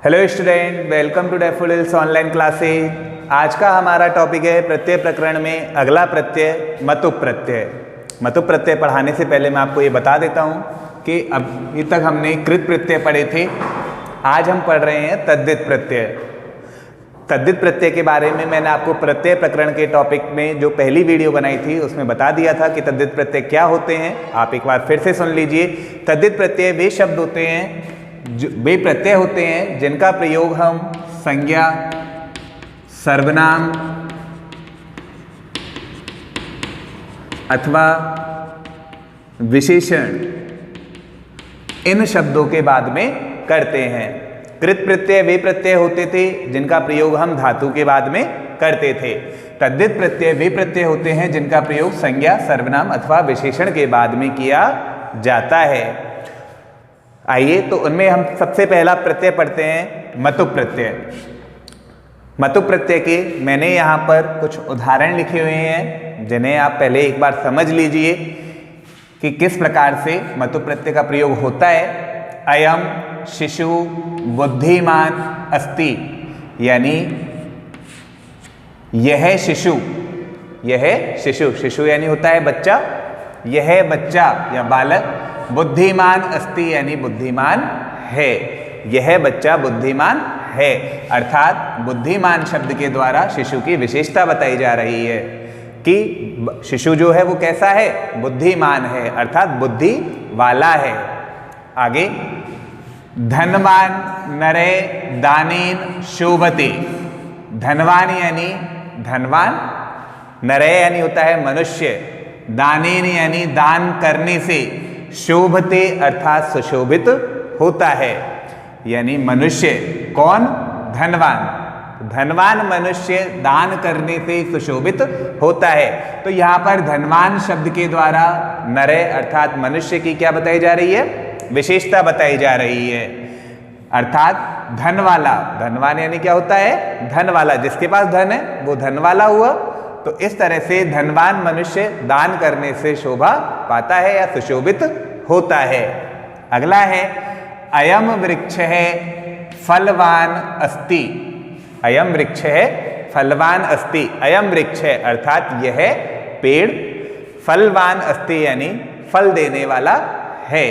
Hello student, welcome to Daffodils online classes. आज का हमारा टॉपिक है प्रत्यय प्रकरण में अगला प्रत्यय मतुप प्रत्यय। मतुप प्रत्यय पढ़ाने से पहले मैं आपको ये बता देता हूँ कि अभी तक हमने कृत प्रत्यय पढ़े थे, आज हम पढ़ रहे हैं तद्धित प्रत्यय। तद्धित प्रत्यय के बारे में मैंने आपको प्रत्यय प्रकरण के टॉपिक में जो पहली वीडियो बनाई थी उसमें बता दिया था कि तद्धित प्रत्यय क्या होते हैं। आप एक बार फिर से सुन लीजिए। तद्धित प्रत्यय वे शब्द होते हैं, वे प्रत्यय होते हैं जिनका प्रयोग हम संज्ञा, सर्वनाम अथवा विशेषण इन शब्दों के बाद में करते हैं। कृत प्रत्यय वे प्रत्यय होते थे जिनका प्रयोग हम धातु के बाद में करते थे। तद्धित प्रत्यय वे प्रत्यय होते हैं जिनका प्रयोग संज्ञा, सर्वनाम अथवा विशेषण के बाद में किया जाता है। आइए तो उनमें हम सबसे पहला प्रत्यय पढ़ते हैं मतुप प्रत्यय। मतुप प्रत्यय के मैंने यहाँ पर कुछ उदाहरण लिखे हुए हैं जिन्हें आप पहले एक बार समझ लीजिए कि किस प्रकार से मतुप प्रत्यय का प्रयोग होता है। अयम शिशु बुद्धिमान अस्ति, यानी यह शिशु, यह शिशु, शिशु यानी होता है बच्चा, यह बच्चा या बालक बुद्धिमान अस्ति यानी बुद्धिमान है, यह बच्चा बुद्धिमान है। अर्थात बुद्धिमान शब्द के द्वारा शिशु की विशेषता बताई जा रही है कि शिशु जो है वो कैसा है, बुद्धिमान है, अर्थात बुद्धि वाला है। आगे धनवान नरे दानेन शोभते, धनवान यानी धनवान, नरे यानी होता है मनुष्य, दानेन यानी दान करने से, शोभते अर्थात सुशोभित होता है, यानी मनुष्य कौन, धनवान। धनवान मनुष्य दान करने से सुशोभित होता है। तो यहाँ पर धनवान शब्द के द्वारा नरे अर्थात मनुष्य की क्या बताई जा रही है, विशेषता बताई जा रही है। अर्थात धन वाला, धनवान यानी क्या होता है, धन वाला, जिसके पास धन है वो धन वाला हुआ। तो इस तरह से धनवान मनुष्य दान करने से शोभा पाता है या सुशोभित होता है। अगला है अयम वृक्ष है फलवान अस्ति, अयम वृक्ष है फलवान अस्ति, अयम वृक्ष है अर्थात यह पेड़ फलवान अस्ति यानी फल देने वाला है।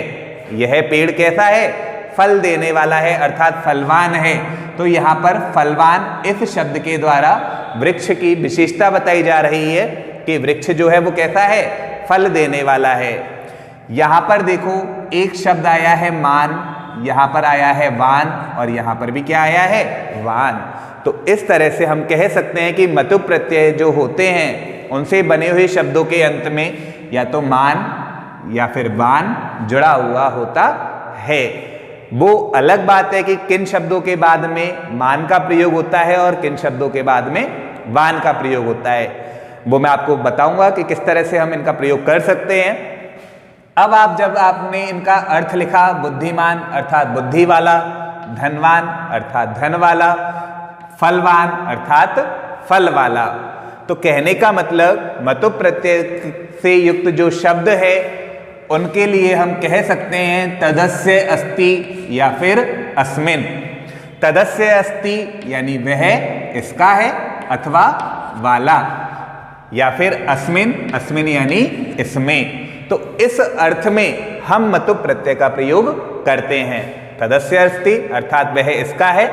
यह पेड़ कैसा है, फल देने वाला है अर्थात फलवान है। तो यहाँ पर फलवान इस शब्द के द्वारा वृक्ष की विशेषता बताई जा रही है कि वृक्ष जो है वो कैसा है, फल देने वाला है। यहाँ पर देखो एक शब्द आया है मान, यहाँ पर आया है वान और यहाँ पर भी क्या आया है, वान। तो इस तरह से हम कह सकते हैं कि मतुप प्रत्यय जो होते हैं उनसे बने हुए शब्दों के अंत में या तो मान या फिर वान जुड़ा हुआ होता है। वो अलग बात है कि किन शब्दों के बाद में मान का प्रयोग होता है और किन शब्दों के बाद में वान का प्रयोग होता है। वो मैं आपको बताऊंगा कि किस तरह से हम इनका प्रयोग कर सकते हैं। अब जब आपने इनका अर्थ लिखा, बुद्धिमान अर्थात बुद्धि वाला, धनवान अर्थात धन वाला, फलवान अर्थात फल वाला, तो कहने का मतलब मतुप प्रत्यय से युक्त जो शब्द है उनके लिए हम कह सकते हैं तदस्य अस्ति या फिर अस्मिन। तदस्य अस्ति यानी वह इसका है अथवा वाला, या फिर अस्मिन, अस्मिन यानी इसमें। तो इस अर्थ में हम मतुप प्रत्यय का प्रयोग करते हैं। तदस्य अस्ति अर्थात वह इसका है,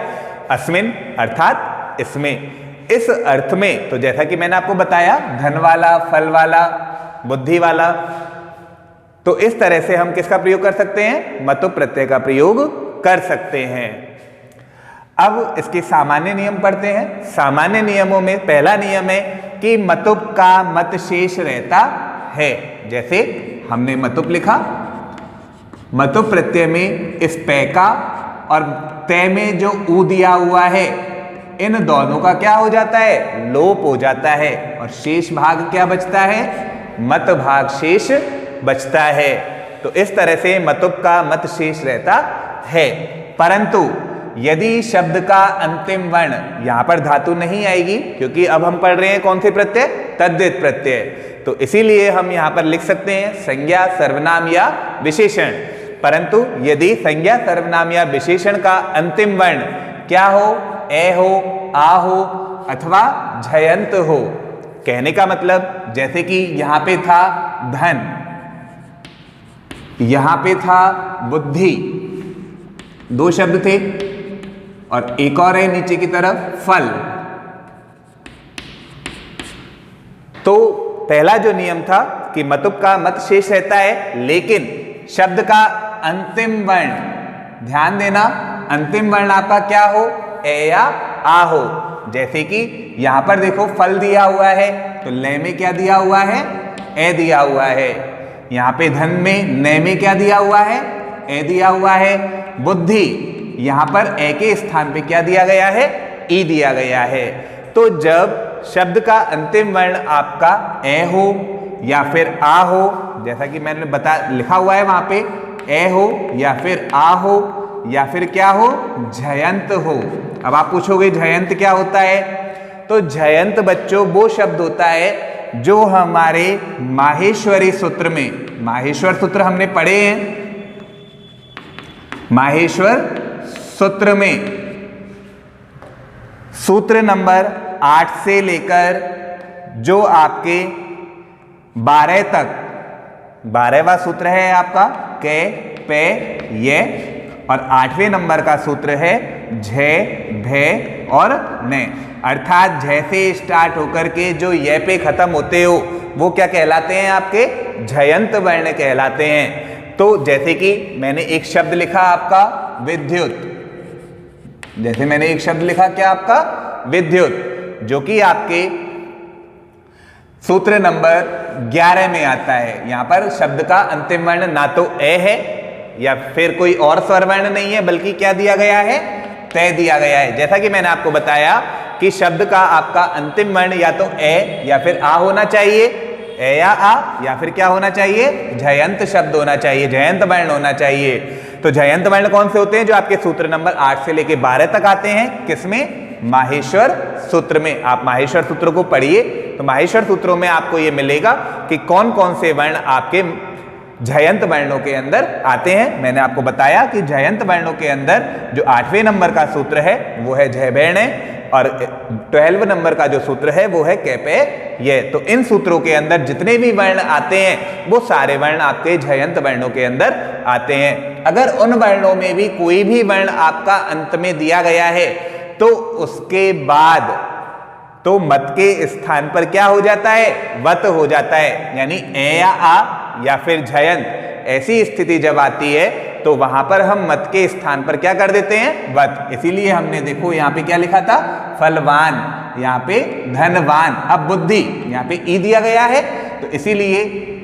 अस्मिन अर्थात इसमें। इस अर्थ में तो जैसा कि मैंने आपको बताया धन वाला, फल वाला, बुद्धि वाला, तो इस तरह से हम किसका प्रयोग कर सकते हैं, मतुप प्रत्यय का प्रयोग कर सकते हैं। अब इसके सामान्य नियम पढ़ते हैं। सामान्य नियमों में पहला नियम है कि मतुप का मत शेष रहता है। जैसे हमने मतुप लिखा, मतुप प्रत्यय में इस पै का और तय में जो ऊ दिया हुआ है इन दोनों का क्या हो जाता है, लोप हो जाता है और शेष भाग क्या बचता है, मत भाग शेष बचता है। तो इस तरह से मतुप का मत शेष रहता है। परंतु यदि शब्द का अंतिम वर्ण, यहां पर धातु नहीं आएगी क्योंकि अब हम पढ़ रहे हैं कौन से प्रत्यय, तद्धित प्रत्यय, तो इसीलिए हम यहां पर लिख सकते हैं संज्ञा, सर्वनाम या विशेषण। परंतु यदि संज्ञा, सर्वनाम या विशेषण का अंतिम वर्ण क्या हो, ए हो, आ हो अथवा झयंत हो। कहने का मतलब जैसे कि यहां पे था धन, यहां पे था बुद्धि, दो शब्द थे, और एक और है नीचे की तरफ फल। तो पहला जो नियम था कि मतुप का मत शेष रहता है, लेकिन शब्द का अंतिम वर्ण, ध्यान देना, अंतिम वर्ण आपका क्या हो, ए या आ हो। जैसे कि यहां पर देखो फल दिया हुआ है तो ले में क्या दिया हुआ है, ए दिया हुआ है। यहां पे धन में ने में क्या दिया हुआ है, ए दिया हुआ है। बुद्धि, यहां पर ए के स्थान पे क्या दिया गया है, ई दिया गया है। तो जब शब्द का अंतिम वर्ण आपका ए हो या फिर आ हो, जैसा कि मैंने लिखा हुआ है वहां पे, ए हो या फिर आ हो या फिर क्या हो, झयंत हो। अब आप पूछोगे झयंत क्या होता है, तो झयंत बच्चों वो शब्द होता है जो हमारे माहेश्वरी सूत्र में, माहेश्वर सूत्र हमने पढ़े हैं, माहेश्वर सूत्र में सूत्र नंबर 8 से लेकर जो आपके 12 तक, 12वां सूत्र है आपका कै पे ये, और 8वें नंबर का सूत्र है झे भे और ने। अर्थात झे से स्टार्ट होकर के जो ये पे खत्म होते हो वो क्या कहलाते हैं, आपके झयंत वर्ण कहलाते हैं। तो जैसे कि मैंने एक शब्द लिखा आपका विद्युत, जैसे मैंने एक शब्द लिखा क्या आपका विद्युत, जो कि आपके सूत्र नंबर 11 में आता है। यहां पर शब्द का अंतिम वर्ण ना तो ए है या फिर कोई और स्वर वर्ण नहीं है, बल्कि क्या दिया गया है, तय दिया गया है। जैसा कि मैंने आपको बताया कि शब्द का आपका अंतिम वर्ण या तो ए या फिर आ होना चाहिए, ए या आ, या फिर क्या होना चाहिए, झयंत शब्द होना चाहिए, झयंत वर्ण होना चाहिए। तो झयंत वर्ण कौन से होते हैं, जो आपके सूत्र नंबर 8 से लेके 12 तक आते हैं, किसमें, माहेश्वर सूत्र में। आप माहेश्वर सूत्र को पढ़िए तो माहेश्वर सूत्रों में आपको ये मिलेगा कि कौन कौन से वर्ण आपके झयंत वर्णों के अंदर आते हैं। मैंने आपको बताया कि झयंत वर्णों के अंदर जो 8वें नंबर का सूत्र है वो है झयबेर्ण, और 12 नंबर का जो सूत्र है वो है कैपे ये। तो इन सूत्रों के अंदर जितने भी वर्ण आते हैं वो सारे वर्ण आपके झयंत वर्णों के अंदर आते हैं। अगर उन वर्णों में भी कोई भी वर्ण आपका अंत में दिया गया है तो उसके बाद तो मत के स्थान पर क्या हो जाता है, वत हो जाता है, यानी ए या आ या फिर झयंत, ऐसी स्थिति जब आती है तो वहां पर हम मत के स्थान पर क्या कर देते हैं, वत। इसीलिए हमने देखो यहाँ पे क्या लिखा था, फलवान, यहाँ पे धनवान। अब बुद्धि, यहाँ पे ई दिया गया है तो इसीलिए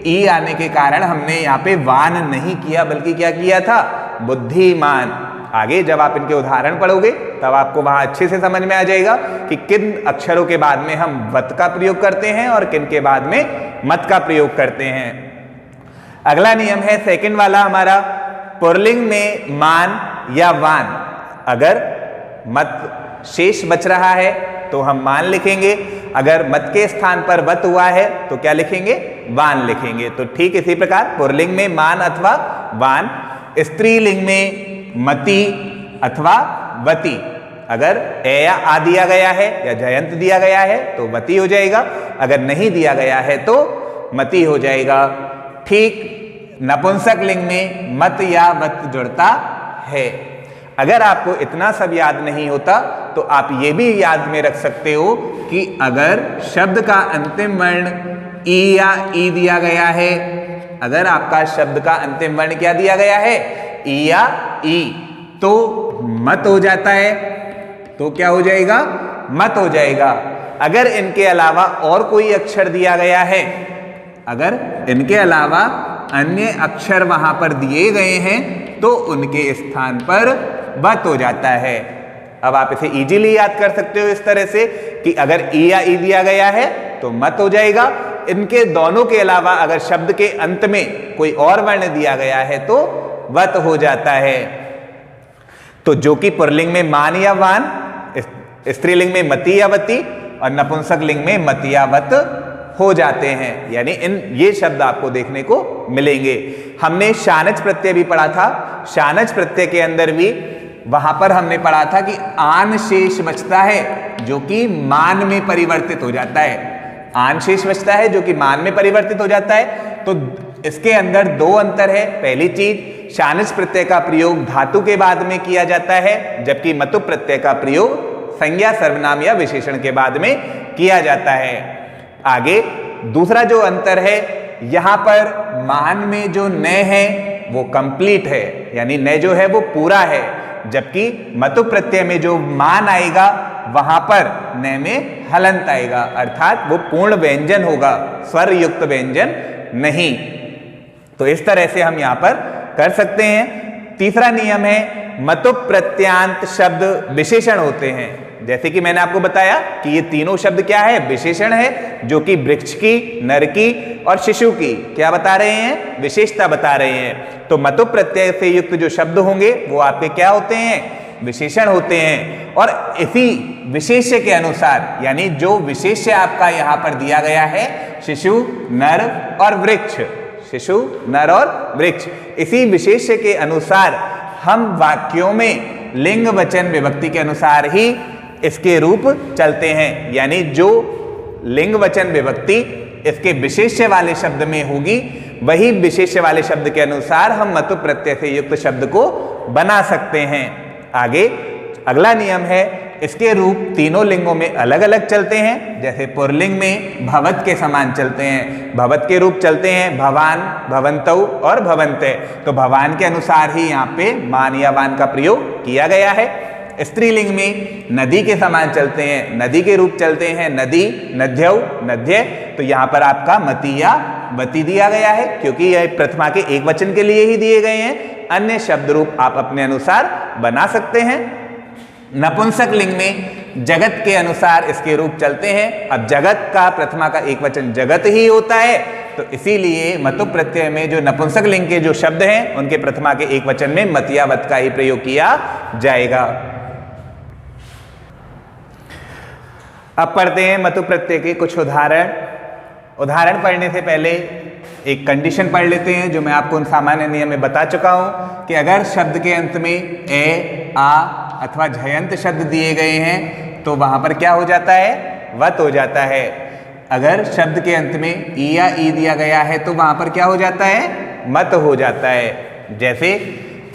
ई आने के कारण हमने यहाँ पे वान नहीं किया, बल्कि क्या किया था, बुद्धिमान। आगे जब आप इनके उदाहरण पढ़ोगे तब आपको वहां अच्छे से समझ में आ जाएगा कि किन अक्षरों के बाद में हम वत का प्रयोग करते हैं और किन के बाद में मत का प्रयोग करते हैं। अगला नियम है सेकंड वाला हमारा, पुल्लिंग में मान या वान। अगर मत शेष बच रहा है तो हम मान लिखेंगे, अगर मत के स्थान पर वत हुआ है तो क्या लिखेंगे, वान लिखेंगे। तो ठीक इसी प्रकार पुल्लिंग में मान अथवा वान, स्त्रीलिंग में मति अथवा वती। अगर ए या आ दिया गया है या जयंत दिया गया है तो वती हो जाएगा, अगर नहीं दिया गया है तो मति हो जाएगा। ठीक नपुंसक लिंग में मत या वत जुड़ता है। अगर आपको इतना सब याद नहीं होता तो आप ये भी याद में रख सकते हो कि अगर शब्द का अंतिम वर्ण ई या ई दिया गया है, अगर आपका शब्द का अंतिम वर्ण क्या दिया गया है, ई या ई, तो मत हो जाता है। तो क्या हो जाएगा, मत हो जाएगा। अगर इनके अलावा और कोई अक्षर दिया गया है, अगर इनके अलावा अन्य अक्षर वहां पर दिए गए हैं तो उनके स्थान पर वत हो जाता है। अब आप इसे इजीली याद कर सकते हो इस तरह से कि अगर ई या ई दिया गया है तो मत हो जाएगा, इनके दोनों के अलावा अगर शब्द के अंत में कोई और वर्ण दिया गया है तो वत हो जाता है। तो जो कि पुल्लिंग में मान या वान, स्त्रीलिंग में मति या वती और नपुंसक लिंग में मति या वत हो जाते हैं। यानी ये शब्द आपको देखने को मिलेंगे। हमने शानच प्रत्यय भी पढ़ा था, शानच प्रत्यय के अंदर भी वहां पर हमने पढ़ा था कि आन शेष बचता है जो कि मान में परिवर्तित हो जाता है। आन शेष बचता है जो कि मान में परिवर्तित हो जाता है। तो इसके अंदर दो अंतर है। पहली चीज, शानिच प्रत्यय का प्रयोग धातु के बाद में किया जाता है, जबकि मतुप प्रत्यय का प्रयोग संज्ञा, सर्वनाम या विशेषण के बाद में किया जाता है। आगे दूसरा जो अंतर है, यहां पर मान में जो न है वो कंप्लीट है, यानी न जो है वो पूरा है, जबकि मतुप प्रत्यय में जो मान आएगा वहां पर न में हलंत आएगा, अर्थात वो पूर्ण व्यंजन होगा, स्वर युक्त व्यंजन नहीं। तो इस तरह से हम यहां पर कर सकते हैं। तीसरा नियम है, मतुप प्रत्यांत शब्द विशेषण होते हैं। जैसे कि मैंने आपको बताया कि ये तीनों शब्द क्या है, विशेषण है, जो कि वृक्ष की, नर की और शिशु की क्या बता रहे हैं, विशेषता बता रहे हैं। तो मतुप प्रत्यय से युक्त जो शब्द होंगे वो आपके क्या होते हैं, विशेषण होते हैं। और इसी विशेष्य के अनुसार, यानी जो विशेष्य आपका यहां पर दिया गया है, शिशु, नर और वृक्ष, शिशु, नर और वृक्ष, इसी विशेष्य के अनुसार हम वाक्यों में लिंग वचन विभक्ति के अनुसार ही इसके रूप चलते हैं। यानी जो लिंग वचन विभक्ति इसके विशेष्य वाले शब्द में होगी, वही विशेष्य वाले शब्द के अनुसार हम मतुप प्रत्यय से युक्त शब्द को बना सकते हैं। आगे अगला नियम है, इसके रूप तीनों लिंगों में अलग अलग चलते हैं। जैसे पुरलिंग में भवत के समान चलते हैं, भवत के रूप चलते हैं भवान, भवन्तौ और भवन्ते। तो भवान के अनुसार ही यहाँ पे मान या वान का प्रयोग किया गया है। स्त्रीलिंग में नदी के समान चलते हैं, नदी के रूप चलते हैं नदी, नद्यौ, नद्य। तो यहाँ पर आपका मति या वति दिया गया है, क्योंकि यह प्रथमा के एक वचन के लिए ही दिए गए हैं। अन्य शब्द रूप आप अपने अनुसार बना सकते हैं। नपुंसक लिंग में जगत के अनुसार इसके रूप चलते हैं। अब जगत का प्रथमा का एक वचन जगत ही होता है, तो इसीलिए मतुप प्रत्यय में जो नपुंसक लिंग के जो शब्द हैं उनके प्रथमा के एक वचन में मत या वत का ही प्रयोग किया जाएगा। अब पढ़ते हैं मतुप प्रत्यय के कुछ उदाहरण। उदाहरण पढ़ने से पहले एक कंडीशन पढ़ लेते हैं, जो मैं आपको उन सामान्य नियम में बता चुका हूं कि अगर शब्द के अंत में ए, आ अथवा झयंत शब्द दिए गए हैं तो वहां पर क्या हो जाता है, वत हो जाता है। अगर शब्द के अंत में ई या ई दिया गया है तो वहां पर क्या हो जाता है, मत हो जाता है। जैसे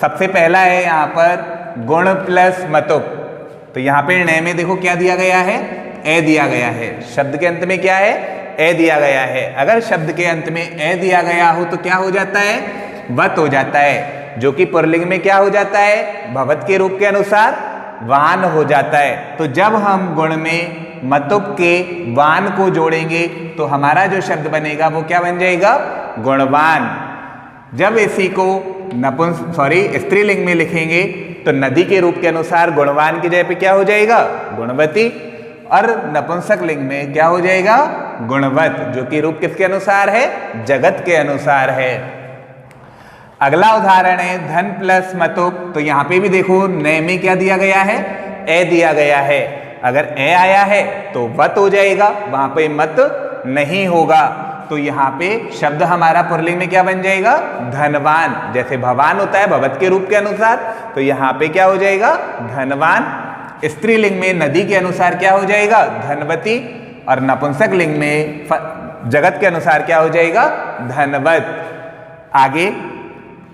सबसे पहला है यहाँ पर गुण प्लस मतुप। तो यहाँ पे न में देखो क्या दिया गया है, ए दिया गया है। शब्द के अंत में क्या है, ए दिया गया है। अगर शब्द के अंत में ए दिया गया हो तो क्या हो जाता है, वत हो जाता है, जो कि पुरलिंग में क्या हो जाता है, भवत के रूप के अनुसार वान हो जाता है। तो जब हम गुण में मतुप के वान को जोड़ेंगे तो हमारा जो शब्द बनेगा वो क्या बन जाएगा, गुणवान। जब इसी को स्त्रीलिंग में लिखेंगे तो नदी के रूप के अनुसार गुणवान की जगह पे क्या हो जाएगा, गुणवती। और नपुंसक लिंग में क्या हो जाएगा, गुणवत, जो कि रूप किसके अनुसार है, जगत के अनुसार है। अगला उदाहरण है धन प्लस मतुप। तो यहाँ पे भी देखो न में क्या दिया गया है, ए दिया गया है। अगर ए आया है तो वत हो जाएगा, वहां पे मत नहीं होगा। तो यहाँ पे शब्द हमारा पुरलिंग में क्या बन जाएगा, धनवान। जैसे भवान होता है भवत के रूप के अनुसार, तो यहाँ पे क्या हो जाएगा, धनवान। स्त्रीलिंग में नदी के अनुसार क्या हो जाएगा, धनवती। और नपुंसक लिंग में जगत के अनुसार क्या हो जाएगा, धनवत। आगे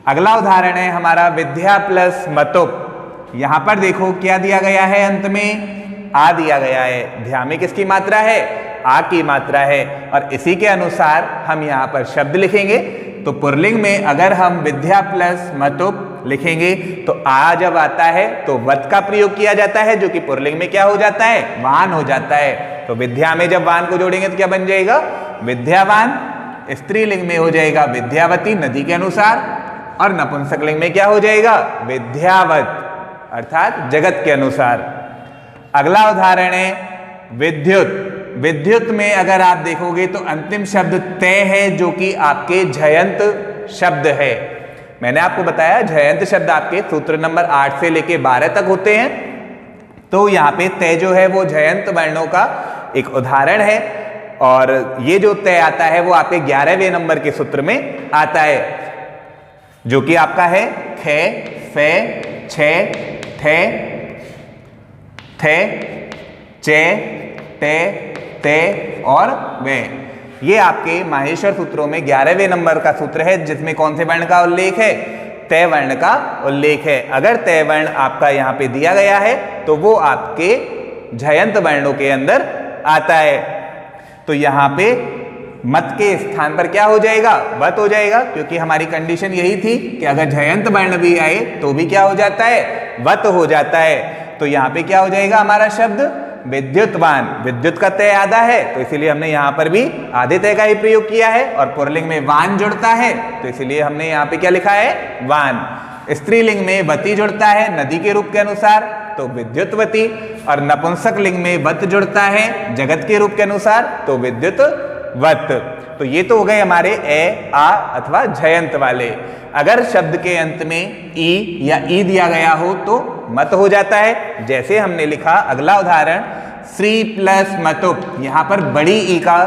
अगला उदाहरण है हमारा विद्या प्लस मतुप। यहां पर देखो क्या दिया गया है, अंत में आ दिया गया है। ध्या में किसकी मात्रा है, आ की मात्रा है। और इसी के अनुसार हम यहाँ पर शब्द लिखेंगे। तो पुरलिंग में अगर हम विद्या प्लस मतुप लिखेंगे तो आ जब आता है तो वत का प्रयोग किया जाता है, जो कि पुरलिंग में क्या हो जाता है, वान हो जाता है। तो विद्या में जब वान को जोड़ेंगे तो क्या बन जाएगा, विद्यावान। स्त्रीलिंग में हो जाएगा विद्यावती नदी के अनुसार। और नपुंसक लिंग में क्या हो जाएगा, विद्यावत, अर्थात जगत के अनुसार। अगला उदाहरण है विद्युत। विद्युत में अगर आप देखोगे तो अंतिम शब्द तय है, जो कि आपके झयंत शब्द है। मैंने आपको बताया झयंत शब्द आपके सूत्र नंबर 8 से लेके 12 तक होते हैं। तो यहाँ पे तय जो है वो झयंत वर्णों का एक उदाहरण है। और ये जो तय आता है वो आपके 11वें नंबर के सूत्र में आता है, जो कि आपका है खे, फे, छे, थे, थे, चे, टे, ते और वे। ये आपके माहेश्वर सूत्रों में 11वें नंबर का सूत्र है, जिसमें कौन से वर्ण का उल्लेख है? तय वर्ण का उल्लेख है। अगर तय वर्ण आपका यहाँ पे दिया गया है तो वो आपके झयंत वर्णों के अंदर आता है। तो यहाँ पे मत के स्थान पर क्या हो जाएगा? वत हो जाएगा, क्योंकि हमारी कंडीशन यही थी कि अगर झयंत वर्ण भी आए तो भी क्या हो जाता है? वत हो जाता है। तो यहाँ पे क्या हो जाएगा हमारा शब्द? विद्युतवान। विद्युत का तय आधा है, तो इसीलिए हमने यहाँ पर भी आधे तय का ही प्रयोग किया है। और पुल्लिंग में वान जुड़ता है, तो इसीलिए हमने यहाँ पे क्या लिखा है? वान। स्त्रीलिंग में वती जुड़ता है नदी के रूप के अनुसार, तो विद्युतवती। और नपुंसक लिंग में वत जुड़ता है जगत के रूप के अनुसार, तो विद्युतवत। तो ये तो हो गए हमारे ए, आ अथवा झयंत वाले। अगर शब्द के अंत में ई या ई दिया गया हो तो मत हो जाता है। जैसे हमने लिखा अगला उदाहरण, श्री प्लस मतुप। यहाँ पर बड़ी ई का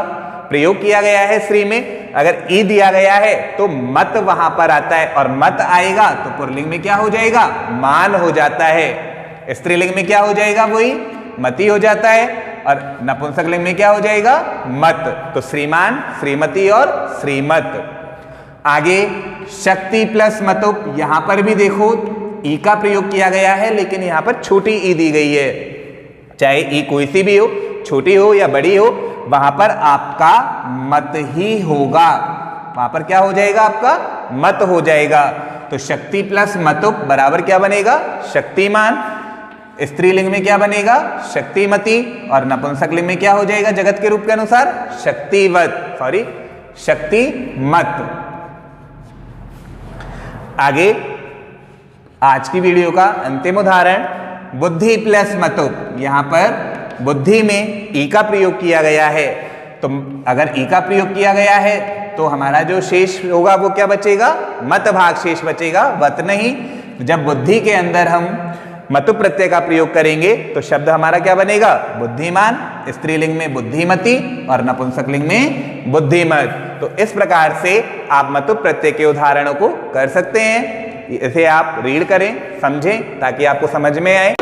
प्रयोग किया गया है श्री में। अगर ई दिया गया है तो मत वहां पर आता है, और मत आएगा तो पुल्लिंग में क्या हो जाएगा? मान हो जाता है। स्त्रीलिंग में क्या हो जाएगा? वही मती हो जाता है। और नपुंसक लिंग में क्या हो जाएगा? मत। तो श्रीमान, श्रीमती और श्रीमत। आगे शक्ति प्लस मतुप। यहां पर भी देखो ई का प्रयोग किया गया है, लेकिन यहां पर छोटी ई दी गई है। चाहे ई कोई सी भी हो, छोटी हो या बड़ी हो, वहां पर आपका मत ही होगा। वहां पर क्या हो जाएगा? आपका मत हो जाएगा। तो शक्ति प्लस मतुप बराबर क्या बनेगा? शक्तिमान। स्त्रीलिंग में क्या बनेगा? शक्तिमती। और नपुंसक लिंग में क्या हो जाएगा जगत के रूप के अनुसार? शक्तिवत, सॉरी शक्तिमत। आगे आज की वीडियो का अंतिम उदाहरण, बुद्धि प्लस मतुप। यहां पर बुद्धि में ई का प्रयोग किया गया है। तो अगर ई का प्रयोग किया गया है तो हमारा जो शेष होगा वो क्या बचेगा? मत भाग शेष बचेगा, वत नहीं। जब बुद्धि के अंदर हम मतु प्रत्यय का प्रयोग करेंगे तो शब्द हमारा क्या बनेगा? बुद्धिमान। स्त्रीलिंग में बुद्धिमती और नपुंसक लिंग में बुद्धिमत। तो इस प्रकार से आप मतु प्रत्यय के उदाहरणों को कर सकते हैं। इसे आप रीड करें, समझें, ताकि आपको समझ में आए।